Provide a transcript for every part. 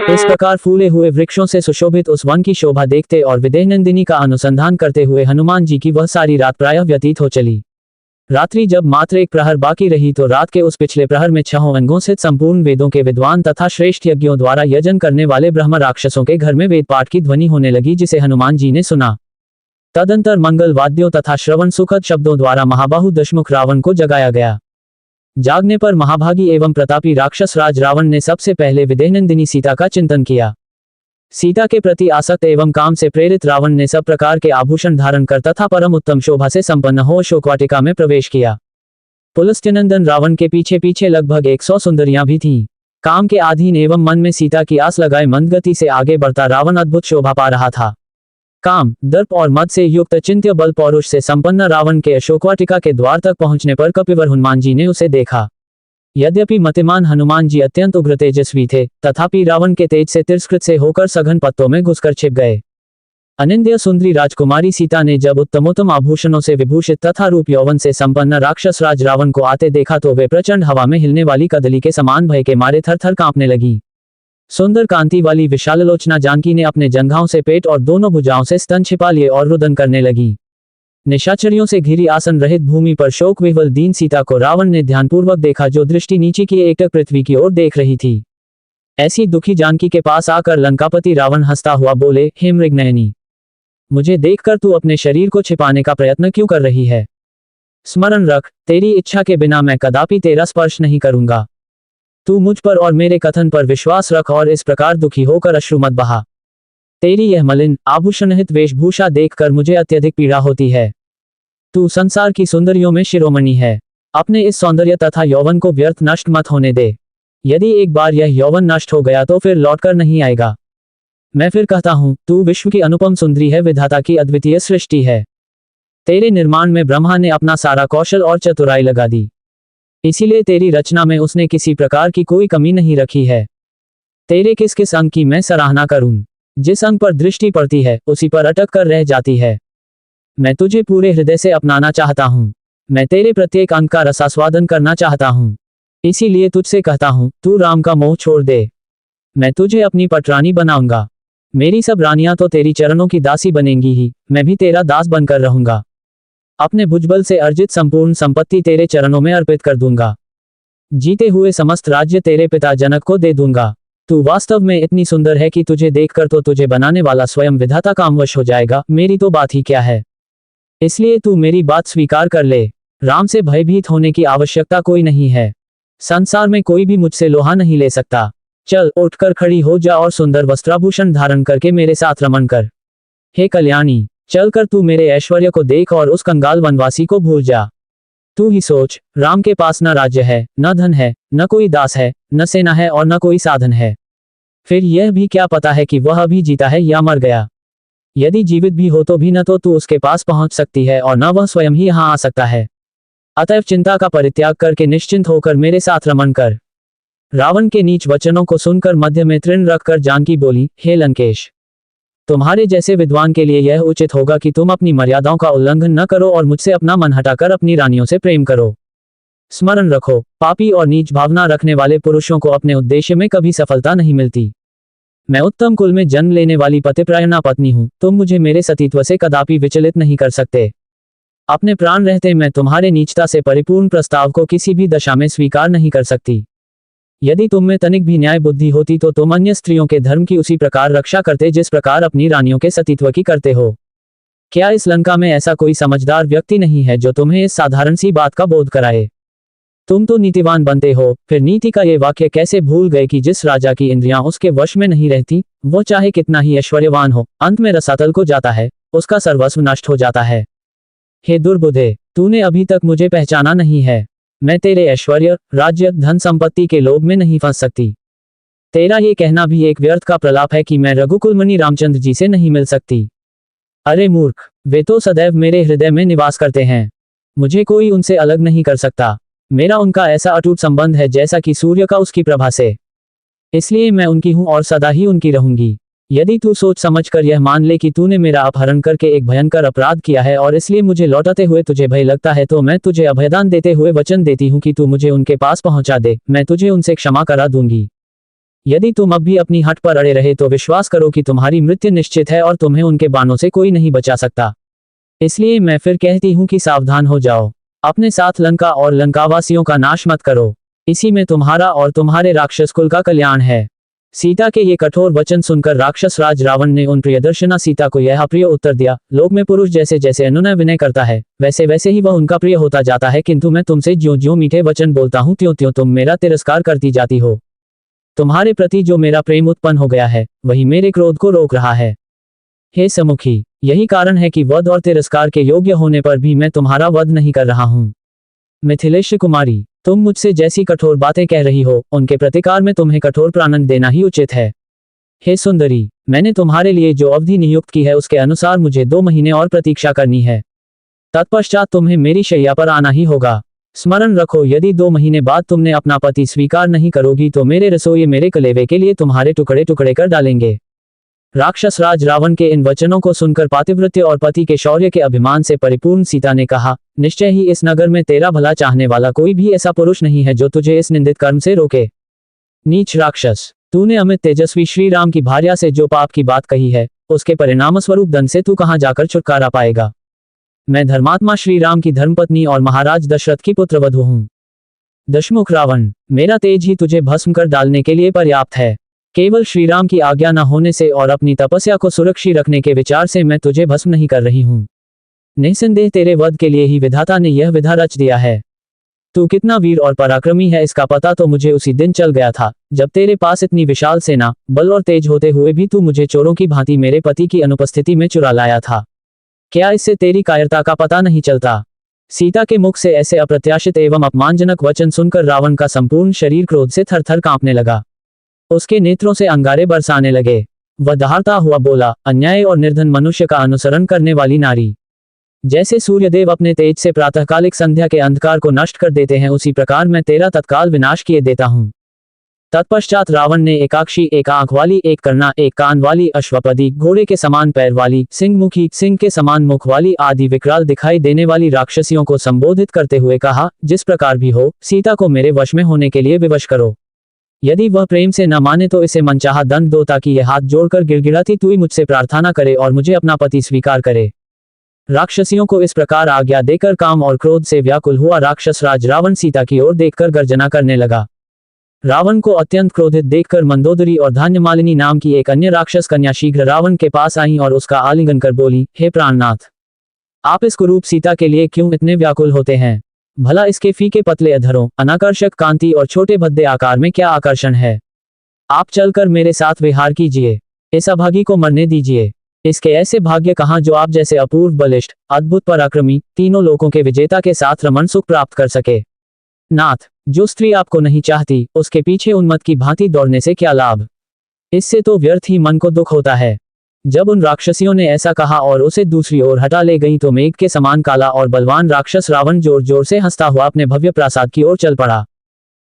इस प्रकार फूले हुए वृक्षों से सुशोभित उस वन की शोभा देखते और विदेहनंदिनी का अनुसंधान करते हुए हनुमान जी की वह सारी रात प्रायः व्यतीत हो चली। रात्रि जब मात्र एक प्रहर बाकी रही तो रात के उस पिछले प्रहर में 6 अंगों से संपूर्ण वेदों के विद्वान तथा श्रेष्ठ यज्ञों द्वारा यजन करने वाले ब्रह्म राक्षसों के घर में वेद पाठ की ध्वनि होने लगी, जिसे हनुमान जी ने सुना। तदंतर मंगल वाद्यों तथा श्रवण सुखद शब्दों द्वारा महाबाहु दशमुख रावण को जगाया गया। जागने पर महाभागी एवं प्रतापी राक्षस राज रावण ने सबसे पहले विदेहनंदिनी सीता का चिंतन किया। सीता के प्रति आसक्त एवं काम से प्रेरित रावण ने सब प्रकार के आभूषण धारण कर तथा परम उत्तम शोभा से संपन्न हो शोकवाटिका में प्रवेश किया। पुलस्त्यनंदन रावण के पीछे पीछे लगभग 100 सुंदरियां भी थीं। काम के अधीन एवं मन में सीता की आस लगाए मंदगति से आगे बढ़ता रावण अद्भुत शोभा पा रहा था। काम, दर्प और मद से युक्त चिंत्य बल पौरुष से संपन्न रावण के अशोकवाटिका के द्वार तक पहुंचने पर कपिवर हनुमान जी ने उसे देखा। यद्यपि मतिमान हनुमान जी अत्यंत उग्र तेजस्वी थे, तथापि रावण के तेज से तिरस्कृत से होकर सघन पत्तों में घुसकर छिप गए। अनिंद्य सुंदरी राजकुमारी सीता ने जब उत्तमोत्तम आभूषणों से विभूषित तथा रूप यौवन से संपन्न राक्षस राज रावण को आते देखा तो वे प्रचंड हवा में हिलने वाली कदली के समान भय के मारे थर थर कांपने लगी। सुंदर कांति वाली विशाललोचना जानकी ने अपने जंघाओं से पेट और दोनों भुजाओं से स्तन छिपा लिए और रुदन करने लगी। निशाचरियों से घिरी आसन रहित भूमि पर शोक विह्वल दीन सीता को रावण ने ध्यानपूर्वक देखा, जो दृष्टि नीचे की एकटक पृथ्वी की ओर देख रही थी। ऐसी दुखी जानकी के पास आकर लंकापति रावण हंसता हुआ बोले, हे मृगनयनी, मुझे देखकर तू अपने शरीर को छिपाने का प्रयत्न क्यों कर रही है? स्मरण रख, तेरी इच्छा के बिना मैं कदापि तेरा स्पर्श नहीं करूंगा। तू मुझ पर और मेरे कथन पर विश्वास रख और इस प्रकार दुखी होकर अश्रु मत बहा। तेरी यह मलिन आभूषणहित वेशभूषा देखकर मुझे अत्यधिक पीड़ा होती है। तू संसार की सुंदरियों में शिरोमणि है। अपने इस सौंदर्य तथा यौवन को व्यर्थ नष्ट मत होने दे। यदि एक बार यह यौवन नष्ट हो गया तो फिर लौटकर नहीं आएगा। मैं फिर कहता हूँ, तू विश्व की अनुपम सुंदरी है, विधाता की अद्वितीय सृष्टि है। तेरे निर्माण में ब्रह्मा ने अपना सारा कौशल और चतुराई लगा दी, इसीलिए तेरी रचना में उसने किसी प्रकार की कोई कमी नहीं रखी है। तेरे किस किस अंग की मैं सराहना करूं? जिस अंग पर दृष्टि पड़ती है उसी पर अटक कर रह जाती है। मैं तुझे पूरे हृदय से अपनाना चाहता हूं। मैं तेरे प्रत्येक अंग का रसास्वादन करना चाहता हूं। इसीलिए तुझसे कहता हूं, तू राम का मोह छोड़ दे। मैं तुझे अपनी पटरानी बनाऊंगा। मेरी सब रानियां तो तेरी चरणों की दासी बनेंगी ही, मैं भी तेरा दास बनकर रहूंगा। अपने भुजबल से अर्जित संपूर्ण संपत्ति तेरे चरणों में अर्पित कर दूंगा। जीते हुए समस्त राज्य तेरे पिता जनक को दे दूंगा। तू वास्तव में इतनी सुंदर है कि तुझे देखकर तो तुझे बनाने वाला स्वयं विधाता कामवश हो जाएगा। मेरी तो बात ही क्या है, इसलिए तू मेरी बात स्वीकार कर ले। राम से भयभीत होने की आवश्यकता कोई नहीं है। संसार में कोई भी मुझसे लोहा नहीं ले सकता। चल, उठकर खड़ी हो जा और सुंदर वस्त्राभूषण धारण करके मेरे साथ रमण कर। हे कल्याणी, चलकर तू मेरे ऐश्वर्य को देख और उस कंगाल वनवासी को भूल जा। तू ही सोच, राम के पास न राज्य है, न धन है, न कोई दास है, न सेना है और न कोई साधन है। फिर यह भी क्या पता है कि वह अभी जीता है या मर गया। यदि जीवित भी हो तो भी न तो तू उसके पास पहुंच सकती है और न वह स्वयं ही यहाँ आ सकता है। अतएव चिंता का परित्याग करके निश्चिंत होकर मेरे साथ रमण कर। रावण के नीच वचनों को सुनकर मध्य में तृण रखकर जानकी बोली, हे लंकेश, तुम्हारे जैसे विद्वान के लिए यह उचित होगा कि तुम अपनी मर्यादाओं का उल्लंघन न करो और मुझसे अपना मन हटाकर अपनी रानियों से प्रेम करो। स्मरण रखो, पापी और नीच भावना रखने वाले पुरुषों को अपने उद्देश्य में कभी सफलता नहीं मिलती। मैं उत्तम कुल में जन्म लेने वाली पतिव्रता पत्नी हूँ। तुम मुझे मेरे सतीत्व से कदापि विचलित नहीं कर सकते। अपने प्राण रहते मैं तुम्हारे नीचता से परिपूर्ण प्रस्ताव को किसी भी दशा में स्वीकार नहीं कर सकती। यदि तुम में तनिक भी न्याय बुद्धि होती तो तुम अन्य स्त्रियों के धर्म की उसी प्रकार रक्षा करते जिस प्रकार अपनी रानियों के सतीत्व की करते हो। क्या इस लंका में ऐसा कोई समझदार व्यक्ति नहीं है जो तुम्हें इस साधारण सी बात का बोध कराए? तुम तो नीतिवान बनते हो, फिर नीति का ये वाक्य कैसे भूल गए कि जिस राजा की इंद्रियां उसके वश में नहीं रहती, वो चाहे कितना ही ऐश्वर्यवान हो, अंत में रसातल को जाता है, उसका सर्वस्व नष्ट हो जाता है। हे दुर्बुद्धे, तूने अभी तक मुझे पहचाना नहीं है। मैं तेरे ऐश्वर्य, राज्य, धन संपत्ति के लोभ में नहीं फंस सकती। तेरा ये कहना भी एक व्यर्थ का प्रलाप है कि मैं रघुकुलमणि रामचंद्र जी से नहीं मिल सकती। अरे मूर्ख, वे तो सदैव मेरे हृदय में निवास करते हैं। मुझे कोई उनसे अलग नहीं कर सकता। मेरा उनका ऐसा अटूट संबंध है जैसा कि सूर्य का उसकी प्रभा से। इसलिए मैं उनकी हूं और सदा ही उनकी रहूंगी। यदि तू सोच समझकर यह मान ले कि तूने मेरा अपहरण करके एक भयंकर अपराध किया है और इसलिए मुझे लौटाते हुए तुझे भय लगता है, तो मैं तुझे अभयदान देते हुए वचन देती हूँ कि तू मुझे उनके पास पहुंचा दे, मैं तुझे उनसे क्षमा करा दूंगी। यदि तुम अब भी अपनी हट पर अड़े रहे तो विश्वास करो कि तुम्हारी मृत्यु निश्चित है और तुम्हें उनके बाणों से कोई नहीं बचा सकता। इसलिए मैं फिर कहती हूँ कि सावधान हो जाओ। अपने साथ लंका और लंकावासियों का नाश मत करो। इसी में तुम्हारा और तुम्हारे राक्षस कुल का कल्याण है। सीता के ये कठोर वचन सुनकर राक्षस राज रावण ने उन प्रियदर्शना सीता को यह अप्रिय उत्तर दिया। लोक में पुरुष जैसे जैसे अनुनय विनय करता है वैसे वैसे ही वह उनका प्रिय होता जाता है, किंतु मैं तुमसे ज्यों ज्यों मीठे वचन बोलता हूँ त्यों त्यों तुम मेरा तिरस्कार करती जाती हो। तुम्हारे प्रति जो मेरा प्रेम उत्पन्न हो गया है वही मेरे क्रोध को रोक रहा है। हे समुखी, यही कारण है कि वध और तिरस्कार के योग्य होने पर भी मैं तुम्हारा वध नहीं कर रहा हूँ। मिथिलेश कुमारी, तुम मुझसे जैसी कठोर बातें कह रही हो उनके प्रतिकार में तुम्हें कठोर प्राणदंड देना ही उचित है। हे सुंदरी, मैंने तुम्हारे लिए जो अवधि नियुक्त की है उसके अनुसार मुझे 2 महीने और प्रतीक्षा करनी है। तत्पश्चात तुम्हें मेरी शैया पर आना ही होगा। स्मरण रखो, यदि 2 महीने बाद तुमने अपना पति स्वीकार नहीं करोगी तो मेरे रसोइये मेरे कलेवे के लिए तुम्हारे टुकड़े टुकड़े कर डालेंगे। राक्षस राज रावण के इन वचनों को सुनकर पातिव्रत्य और पति के शौर्य के अभिमान से परिपूर्ण सीता ने कहा, निश्चय ही इस नगर में तेरा भला चाहने वाला कोई भी ऐसा पुरुष नहीं है जो तुझे इस निंदित कर्म से रोके। नीच राक्षस, तूने अमित तेजस्वी श्री राम की भार्या से जो पाप की बात कही है उसके परिणाम स्वरूप दंड से तू कहाँ जाकर छुटकारा पाएगा। मैं धर्मात्मा श्री राम की धर्मपत्नी और महाराज दशरथ की पुत्रवधू हूँ। दशमुख रावण, मेरा तेज ही तुझे भस्म कर डालने के लिए पर्याप्त है। केवल श्रीराम की आज्ञा न होने से और अपनी तपस्या को सुरक्षित रखने के विचार से मैं तुझे भस्म नहीं कर रही हूँ। निसंदेह तेरे वध के लिए ही विधाता ने यह विधा रच दिया है। तू कितना वीर और पराक्रमी है इसका पता तो मुझे उसी दिन चल गया था जब तेरे पास इतनी विशाल सेना बल और तेज होते हुए भी तू मुझे चोरों की भांति मेरे पति की अनुपस्थिति में चुरा लाया था। क्या इससे तेरी कायरता का पता नहीं चलता। सीता के मुख से ऐसे अप्रत्याशित एवं अपमानजनक वचन सुनकर रावण का संपूर्ण शरीर क्रोध से थरथर कांपने लगा। उसके नेत्रों से अंगारे बरसाने लगे। वह दहाड़ता हुआ बोला, अन्याय और निर्धन मनुष्य का अनुसरण करने वाली नारी, जैसे सूर्यदेव अपने तेज से प्रातःकालिक संध्या के अंधकार को नष्ट कर देते हैं उसी प्रकार मैं तेरा तत्काल विनाश किए देता हूँ। तत्पश्चात रावण ने एकाक्षी, एक आंख वाली, एक कर्णा, एक कान वाली, अश्वपदी, घोड़े के समान पैर वाली, सिंह मुखी, सिंह के समान मुख वाली आदि विकराल दिखाई देने वाली राक्षसियों को संबोधित करते हुए कहा, जिस प्रकार भी हो सीता को मेरे वश में होने के लिए विवश करो। यदि वह प्रेम से न माने तो इसे मनचाहा दंड दो ताकि यह हाथ जोड़कर गिड़गिड़ाती हुई मुझसे प्रार्थना करे और मुझे अपना पति स्वीकार करे। राक्षसियों को इस प्रकार आज्ञा देकर काम और क्रोध से व्याकुल हुआ राक्षस राज रावण सीता की ओर देखकर गर्जना करने लगा। रावण को अत्यंत क्रोधित देखकर मंदोदरी और धान्यमालिनी नाम की एक अन्य राक्षस कन्या शीघ्र रावण के पास आई और उसका आलिंगन कर बोली, हे प्राणनाथ, आप इस कुरूप सीता के लिए क्यों इतने व्याकुल होते हैं? भला इसके फीके पतले अधरों, अनाकर्षक कांति और छोटे भद्दे आकार में क्या आकर्षण है? आप चलकर मेरे साथ विहार कीजिए, इस अभागी को मरने दीजिए। इसके ऐसे भाग्य कहाँ जो आप जैसे अपूर्व बलिष्ठ, अद्भुत पराक्रमी, तीनों लोकों के विजेता के साथ रमण सुख प्राप्त कर सके। नाथ, जो स्त्री आपको नहीं चाहती उसके पीछे उन्मत्त की भांति दौड़ने से क्या लाभ? इससे तो व्यर्थ ही मन को दुख होता है। जब उन राक्षसियों ने ऐसा कहा और उसे दूसरी ओर हटा ले गई तो मेघ के समान काला और बलवान राक्षस रावण जोर जोर से हंसता हुआ अपने भव्य प्रासाद की ओर चल पड़ा।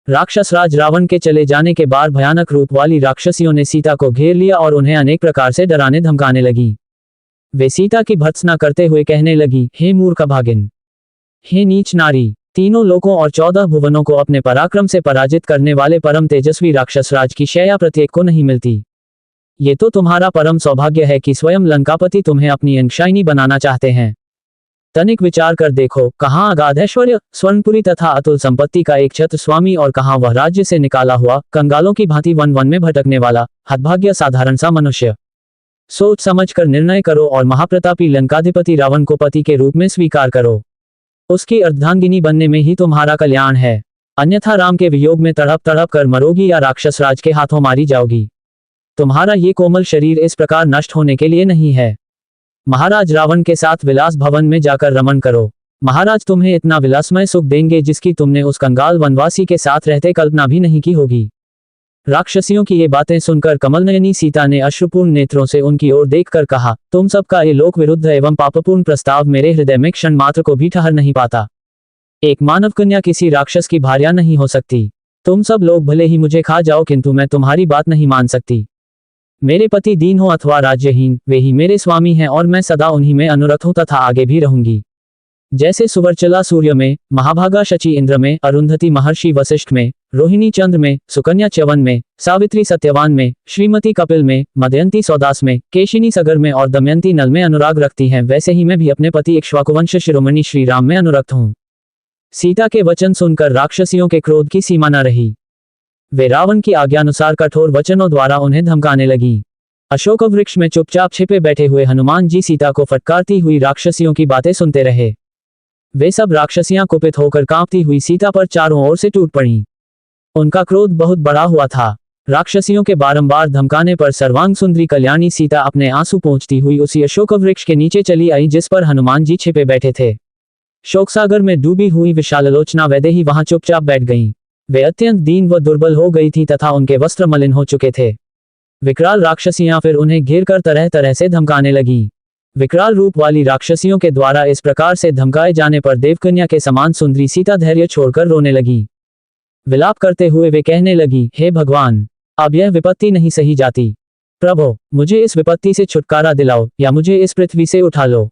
राक्षस राज रावण के चले जाने के बाद भयानक रूप वाली राक्षसियों ने सीता को घेर लिया और उन्हें अनेक प्रकार से डराने धमकाने लगी। वे सीता की भर्त्सना करते हुए कहने लगी, हे मूर्ख भागिन, हे नीच नारी, तीनों लोकों और 14 भुवनों को अपने पराक्रम से पराजित करने वाले परम तेजस्वी राक्षस राज की शैया प्रत्येक को नहीं मिलती। ये तो तुम्हारा परम सौभाग्य है कि स्वयं लंकापति तुम्हें अपनी अंशाइनी बनाना चाहते हैं। तनिक विचार कर देखो, कहाँ अगाध ऐश्वर्य, स्वर्णपुरी तथा अतुल संपत्ति का एक छत्र स्वामी और कहाँ वह राज्य से निकाला हुआ कंगालों की भांति वन वन में भटकने वाला हतभाग्य साधारण सा मनुष्य। सोच समझ कर निर्णय करो और महाप्रतापी लंकाधिपति रावण को पति के रूप में स्वीकार करो। उसकी अर्धांगिनी बनने में ही तुम्हारा कल्याण है, अन्यथा राम के वियोग में तड़प तड़प कर मरोगी या राक्षस राज के हाथों मारी जाओगी। तुम्हारा ये कोमल शरीर इस प्रकार नष्ट होने के लिए नहीं है। महाराज रावण के साथ विलास भवन में जाकर रमण करो। महाराज तुम्हें इतना विलासमय सुख देंगे जिसकी तुमने उस कंगाल वनवासी के साथ रहते कल्पना भी नहीं की होगी। राक्षसियों की ये बातें सुनकर कमलनयनी सीता ने अश्रुपूर्ण नेत्रों से उनकी ओर देखकर कहा, तुम सबका ये लोक विरुद्ध एवं पापपूर्ण प्रस्ताव मेरे हृदय में क्षण मात्र को भी ठहर नहीं पाता। एक मानव कन्या किसी राक्षस की भार्या नहीं हो सकती। तुम सब लोग भले ही मुझे खा जाओ किंतु मैं तुम्हारी बात नहीं मान सकती। मेरे पति दीन हो अथवा राज्यहीन, वे ही मेरे स्वामी हैं और मैं सदा उन्हीं में अनुरक्त हूं तथा आगे भी रहूंगी। जैसे सुवर्चला सूर्य में, महाभागा शची इंद्र में, अरुंधति महर्षि वशिष्ठ में, रोहिणी चंद्र में, सुकन्या च्यवन में, सावित्री सत्यवान में, श्रीमती कपिल में, मदयंती सौदास में, केशिनी सगर में और दमयंती नल में अनुराग रखती हैं, वैसे ही मैं भी अपने पति इक्ष्वाकुवंश शिरोमणि श्री राम में अनुरक्त हूँ। सीता के वचन सुनकर राक्षसियों के क्रोध की सीमा न रही। वे रावण की आज्ञानुसार कठोर वचनों द्वारा उन्हें धमकाने लगी। अशोक वृक्ष में चुपचाप छिपे बैठे हुए हनुमान जी सीता को फटकारती हुई राक्षसियों की बातें सुनते रहे। वे सब राक्षसियां कुपित होकर कांपती हुई सीता पर चारों ओर से टूट पड़ीं। उनका क्रोध बहुत बड़ा हुआ था। राक्षसियों के बारंबार धमकाने पर सर्वांग सुंदरी कल्याणी सीता अपने आंसू पोंछती हुई उसी अशोक वृक्ष के नीचे चली आई जिस पर हनुमान जी छिपे बैठे थे। शोकसागर में डूबी हुई विशालोचना वैदेही वहां चुपचाप बैठ गईं। वे अत्यंत दीन व दुर्बल हो गई थी तथा उनके वस्त्र मलिन हो चुके थे। विकराल राक्षसियां फिर उन्हें घेर कर तरह तरह से धमकाने लगी। विकराल रूप वाली राक्षसियों के द्वारा इस प्रकार से धमकाए जाने पर देवकन्या के समान सुंदरी सीता धैर्य छोड़कर रोने लगी। विलाप करते हुए वे कहने लगी, हे भगवान, अब यह विपत्ति नहीं सही जाती। प्रभो, मुझे इस विपत्ति से छुटकारा दिलाओ या मुझे इस पृथ्वी से उठा लो।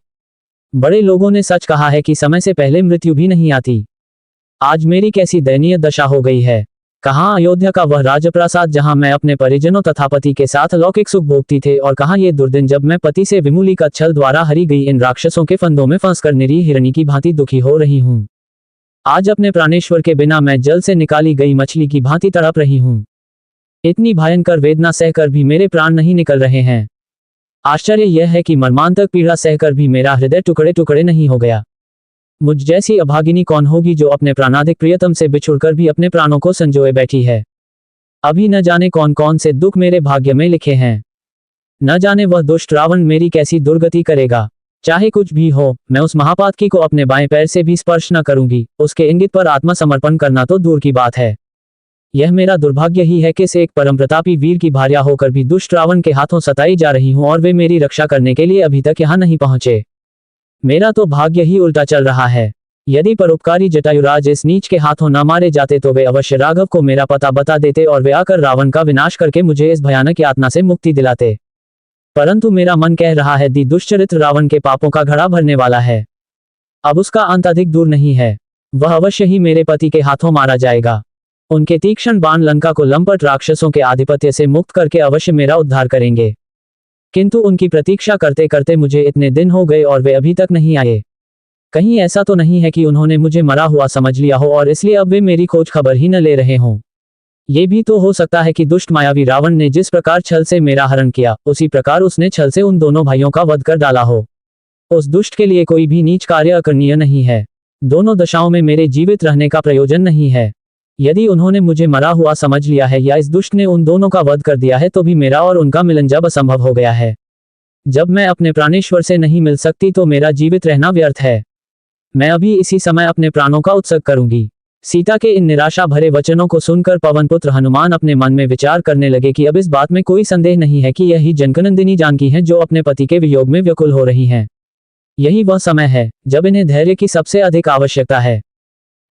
बड़े लोगों ने सच कहा है कि समय से पहले मृत्यु भी नहीं आती। आज मेरी कैसी दयनीय दशा हो गई है। कहाँ अयोध्या का वह राजप्रासाद जहाँ मैं अपने परिजनों तथा पति के साथ लौकिक सुख भोगती थे, और कहाँ ये दुर्दिन जब मैं पति से विमूली का छल द्वारा हरी गई इन राक्षसों के फंदों में फंसकर निरीह हिरणी की भांति दुखी हो रही हूँ। आज अपने प्राणेश्वर के बिना मैं जल से निकाली गई मछली की भांति तड़प रही हूँ। इतनी भयंकर वेदना सहकर भी मेरे प्राण नहीं निकल रहे हैं। आश्चर्य यह है कि मर्मांतक पीड़ा सहकर भी मेरा हृदय टुकड़े टुकड़े नहीं हो गया। मुझ जैसी अभागिनी कौन होगी जो अपने प्राणाधिक प्रियतम से बिछुड़कर भी अपने प्राणों को संजोए बैठी है। अभी न जाने कौन कौन से दुख मेरे भाग्य में लिखे हैं। न जाने वह दुष्ट रावण मेरी कैसी दुर्गति करेगा। चाहे कुछ भी हो, मैं उस महापातकी को अपने बाएं पैर से भी स्पर्श न करूंगी। उसके इंगित पर आत्मसमर्पण करना तो दूर की बात है। यह मेरा दुर्भाग्य ही है कि एक परम प्रतापी वीर की भार्या होकर भी दुष्ट रावण के हाथों सताई जा रही हूं और वे मेरी रक्षा करने के लिए अभी तक यहाँ नहीं पहुंचे। मेरा तो भाग्य ही उल्टा चल रहा है। यदि परोपकारी जटायुराज इस नीच के हाथों न मारे जाते तो वे अवश्य राघव को मेरा पता बता देते और वे आकर रावण का विनाश करके मुझे इस भयानक यातना से मुक्ति दिलाते। परंतु मेरा मन कह रहा है दी दुष्चरित्र रावण के पापों का घड़ा भरने वाला है। अब उसका अंत अधिक दूर नहीं है। वह अवश्य ही मेरे पति के हाथों मारा जाएगा। उनके तीक्ष्ण बाण लंका को लंपट राक्षसों के आधिपत्य से मुक्त करके अवश्य मेरा उद्धार करेंगे। किंतु उनकी प्रतीक्षा करते करते मुझे इतने दिन हो गए और वे अभी तक नहीं आए। कहीं ऐसा तो नहीं है कि उन्होंने मुझे मरा हुआ समझ लिया हो और इसलिए अब वे मेरी खोज खबर ही न ले रहे हों। ये भी तो हो सकता है कि दुष्ट मायावी रावण ने जिस प्रकार छल से मेरा हरण किया, उसी प्रकार उसने छल से उन दोनों भाइयों का वध कर डाला हो। उस दुष्ट के लिए कोई भी नीच कार्य अकरणीय नहीं है। दोनों दशाओं में मेरे जीवित रहने का प्रयोजन नहीं है। यदि उन्होंने मुझे मरा हुआ समझ लिया है या इस दुष्ट ने उन दोनों का वध कर दिया है तो भी मेरा और उनका मिलन जब असंभव हो गया है। जब मैं अपने प्राणेश्वर से नहीं मिल सकती तो मेरा जीवित रहना व्यर्थ है। मैं अभी इसी समय अपने प्राणों का उत्सर्ग करूंगी। सीता के इन निराशा भरे वचनों को सुनकर पवनपुत्र हनुमान अपने मन में विचार करने लगे कि अब इस बात में कोई संदेह नहीं है कि यही जनकनंदिनी जानकी हैं जो अपने पति के वियोग में व्याकुल हो रही हैं। यही वह समय है जब इन्हें धैर्य की सबसे अधिक आवश्यकता है।